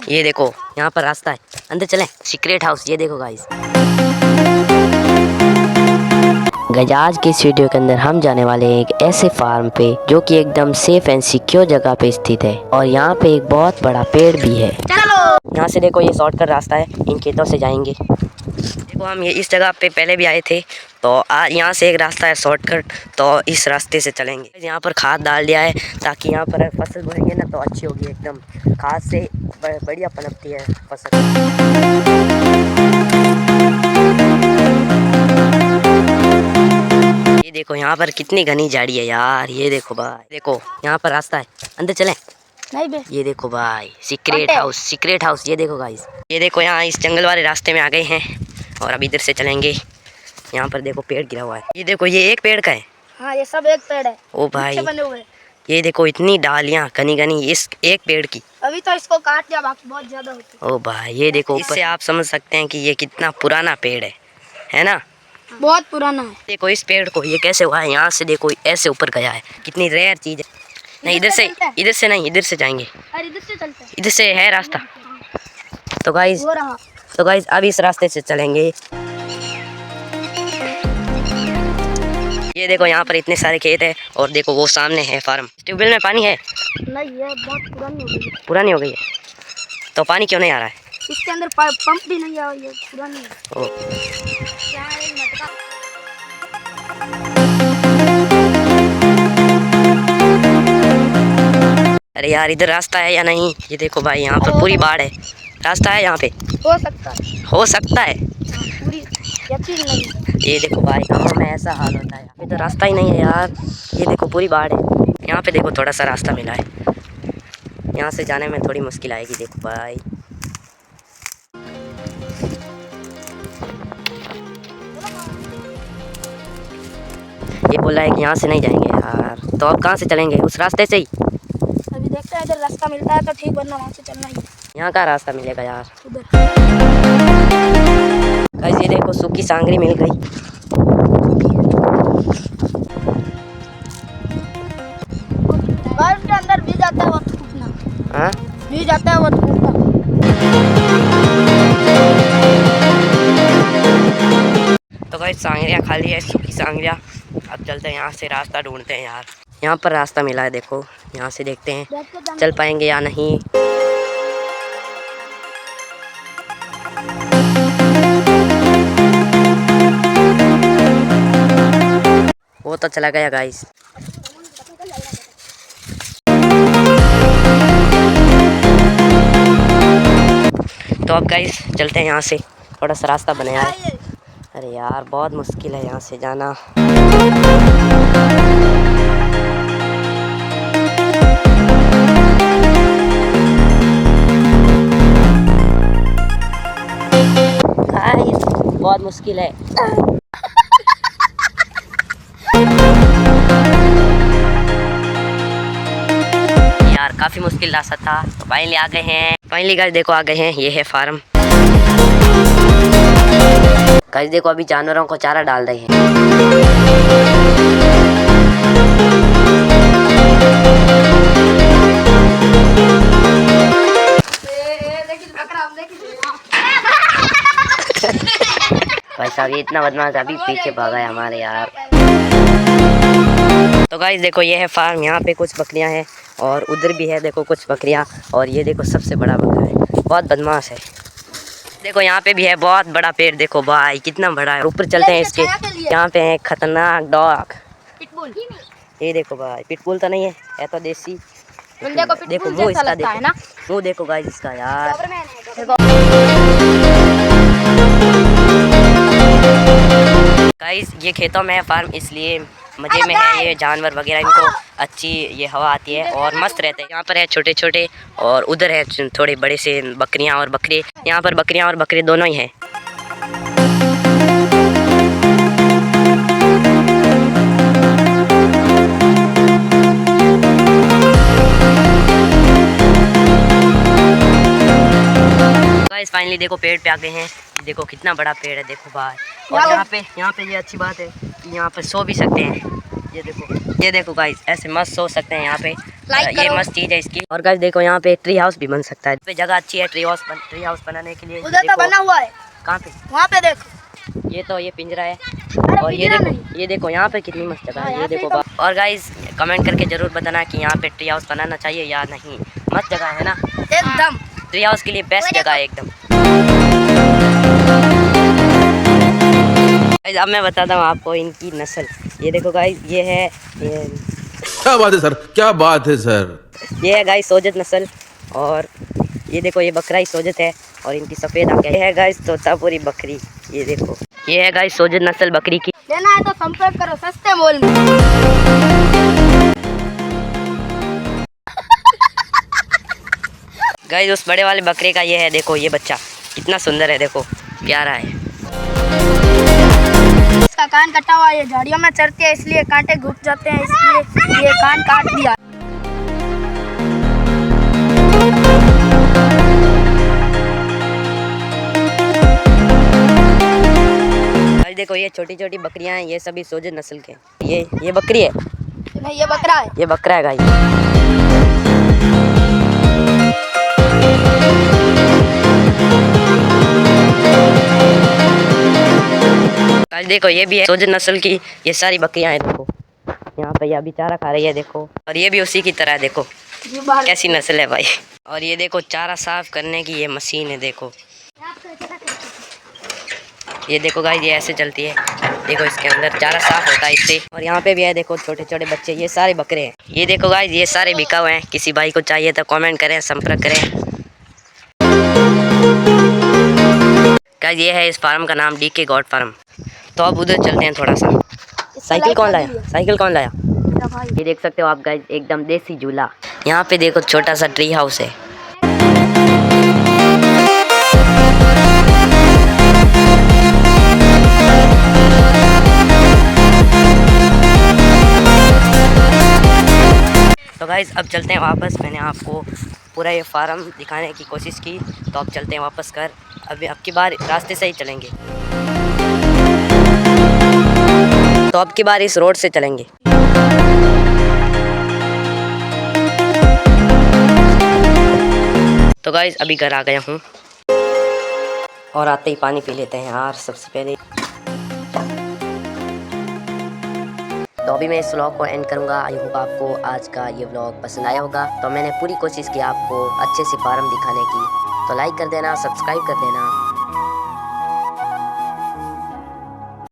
ये देखो यहाँ पर रास्ता है, अंदर चलें। सीक्रेट हाउस, ये देखो गाइस। आज के इस वीडियो के अंदर हम जाने वाले हैं एक ऐसे फार्म पे जो कि एकदम सेफ एंड सिक्योर जगह पे स्थित है और यहाँ पे एक बहुत बड़ा पेड़ भी है। चलो यहाँ से देखो, ये शॉर्टकट रास्ता है, इन खेतों से जाएंगे। देखो हम ये इस जगह पे पहले भी आए थे, तो यहाँ से एक रास्ता है शॉर्टकट, तो इस रास्ते से चलेंगे। यहाँ पर खाद डाल दिया है ताकि यहाँ पर फसल बोएंगे ना तो अच्छी होगी, एकदम खाद से बढ़िया पनपती है फसल। ये देखो यहाँ पर कितनी घनी झाड़ी है यार, ये देखो भाई, देखो यहाँ पर रास्ता है, अंदर चलें। नहीं बे। ये देखो भाई, सीक्रेट हाउस, सीक्रेट हाउस, ये देखो गाइस। ये देखो यहाँ इस जंगल वाले रास्ते में आ गए हैं और अब इधर से चलेंगे। यहाँ पर देखो पेड़ गिरा हुआ है, ये देखो ये एक पेड़ का है। हाँ ये सब एक पेड़ है। ओ भाई बने हुए। ये देखो इतनी डालियाँ घनी घनी इस एक पेड़ की। अभी तो इसको काट दिया, बाकी बहुत ज्यादा होती है। ओ भाई ये देखो, इससे आप समझ सकते हैं कि ये कितना पुराना पेड़ है ना? बहुत पुराना है। देखो इस पेड़ को ये कैसे हुआ है, यहाँ से देखो ऐसे ऊपर गया है, कितनी रेयर चीज है। नहीं इधर से नहीं, इधर से जाएंगे। अरे इधर से चलते हैं, इधर से है रास्ता। तो गाइस अब इस रास्ते से चलेंगे। ये देखो यहाँ पर इतने सारे खेत है और देखो वो सामने है फार्म। ट्यूबवेल में पानी है? नहीं ये बहुत पुरानी हो गई। पुरानी हो गई है तो पानी क्यों नहीं आ रहा है? इसके अंदर पंप भी नहीं आ रही है, पुरानी है। ओ। अरे यार इधर रास्ता है या नहीं? ये देखो भाई यहाँ पर पूरी बाढ़ है, रास्ता है यहाँ पे? हो सकता है, हो सकता है, पूरी यकीन नहीं। ये देखो भाई गाँव में ऐसा हाल होता है, यहाँ पे तो रास्ता ही नहीं है यार। ये देखो पूरी बाढ़ है। यहाँ पे देखो थोड़ा सा रास्ता मिला है, यहाँ से जाने में थोड़ी मुश्किल आएगी। देखो भाई ये बोला है कि यहाँ से नहीं जाएंगे यार, तो अब कहाँ से चलेंगे? उस रास्ते से ही। अभी देखते हैं, इधर रास्ता मिलता है तो ठीक, वरना वहाँ से चलना ही। यहाँ का रास्ता मिलेगा यार? उधर। गाइस ये देखो सूखी सांगरी मिल गई। के अंदर भी जाता है वो थूकना। हाँ भी जाता है वो थूकना। तो गाइस सांगरिया खाली है, सूखी सांगरिया। अब चलते हैं यहाँ से, रास्ता ढूंढते हैं यार। यहाँ पर रास्ता मिला है, देखो यहाँ से देखते हैं चल पाएंगे या नहीं। वो तो चला गया गाइस। तो अब गाइस चलते हैं यहाँ से, थोड़ा सा रास्ता बनाया है। अरे यार बहुत मुश्किल है यहाँ से जाना। गाइस बहुत मुश्किल है। यार काफी मुश्किल रास्ता था, तो फाइनली आ गए हैं। फाइनली गाइस देखो आ गए हैं, ये है फार्म। गाइस देखो अभी जानवरों को चारा डाल रहे हैं। भाई साहब ये इतना बदमाश अभी पीछे भागा है हमारे यार। तो गाइस देखो ये है फार्म, यहाँ पे कुछ बकरियां हैं और उधर भी है देखो कुछ बकरियां, और ये देखो सबसे बड़ा बकरा है, बहुत बदमाश है। देखो यहाँ पे भी है बहुत बड़ा पेड़, देखो भाई कितना बड़ा है। ऊपर चलते हैं इसके, यहाँ पे है खतरनाक डॉग पिटबुल। ये देखो भाई पिटबुल तो नहीं है तो देसी। देखो मुँह इसका, देखो मुँह देखो गाइस इसका यार। गाइस ये खेतों में है फार्म, इसलिए मज़े में है। ये जानवर वगैरह इनको अच्छी ये हवा आती है और मस्त रहते हैं। यहाँ पर है छोटे छोटे और उधर है थोड़े बड़े से बकरियाँ और बकरे। यहाँ पर बकरियाँ और बकरे दोनों ही हैं। गाइस फाइनली देखो पेड़ पे आ गए हैं। देखो कितना बड़ा पेड़ है, देखो भाई। और यहाँ पे ये अच्छी बात है कि यहाँ पर सो भी सकते हैं। ये देखो गाइस, ऐसे मस्त सो सकते हैं यहाँ पे। Like ये करो। मस्त चीज है इसकी। और गाइस देखो यहाँ पे ट्री हाउस भी बन सकता है। पे जगह अच्छी है ट्री हाउस बनाने के लिए। उधर तो देखो, बना हुआ है, कहाँ पे? वहाँ पे देखो। ये पिंजरा है। अरे और पिंजरा नहीं। ये देखो यहाँ पे कितनी मस्त जगह हाँ, है। ये यहाँ से देखो और गाइस कमेंट करके जरूर बताना कि यहाँ पे ट्री हाउस बनाना चाहिए या नहीं। मस्त जगह है ना, एकदम ट्री हाउस के लिए बेस्ट जगह है एकदम। गाइस अब मैं बताता हूँ आपको इनकी नस्ल। ये देखो गाइस, ये है क्या बात है सर, क्या बात है सर। ये है गाइस सोजत नस्ल। और ये देखो ये बकरा ही सोजत है और इनकी सफ़ेद आंखें। ये है गाइस तोतापुरी बकरी। ये देखो ये है गाइस सोजत नस्ल बकरी की। लेना है तो संपर्क करो सस्ते मोल में। गाइस उस बड़े वाले बकरे का ये है, देखो ये बच्चा कितना सुंदर है, देखो प्यारा है। इसका कान कटा हुआ है, ये झाड़ियों में चरते हैं इसलिए कांटे घुस जाते हैं, इसलिए ये कान काट दिया। गाइस देखो ये छोटी छोटी बकरियां हैं, ये सभी सोजत नस्ल के। ये बकरी है, नहीं ये बकरा है। ये बकरा है गाइस। गाइस देखो ये भी है सोजत नस्ल की। ये सारी बकरियां हैं, देखो यहाँ पे ये अभी चारा खा रही है, देखो। और ये भी उसी की तरह है, देखो जी बाहर कैसी नस्ल है भाई। और ये देखो चारा साफ करने की ये मशीन है, देखो ये देखो गाइस, ये ऐसे चलती है। देखो इसके अंदर चारा साफ होता है इससे। और यहाँ पे भी है, देखो छोटे छोटे बच्चे, ये सारे बकरे हैं। ये देखो गाइस, ये सारे बिका हुए हैं। किसी भाई को चाहिए तो कमेंट करें, संपर्क करें। गाइस ये है इस फार्म का नाम डीके गॉड फार्म। तो अब उधर चलते हैं थोड़ा सा। साइकिल कौन लाया? मेरा भाई। ये देख सकते हो आप गाइस, एकदम देसी झूला। यहाँ पे देखो छोटा सा ट्री हाउस है। तो गाइस अब चलते हैं वापस। मैंने आपको पूरा ये फार्म दिखाने की कोशिश की, तो अब चलते हैं वापस कर। अब की बार रास्ते से ही चलेंगे, तो अब की बार इस रोड से चलेंगे। तो गाइस अभी घर आ गया हूँ और आते ही पानी पी लेते हैं यार सबसे पहले। तो अभी मैं इस व्लॉग को एंड करूँगा। आई होप आपको आज का ये व्लॉग पसंद आया होगा। तो मैंने पूरी कोशिश की आपको अच्छे से फार्म दिखाने की। तो लाइक कर देना, सब्सक्राइब कर देना।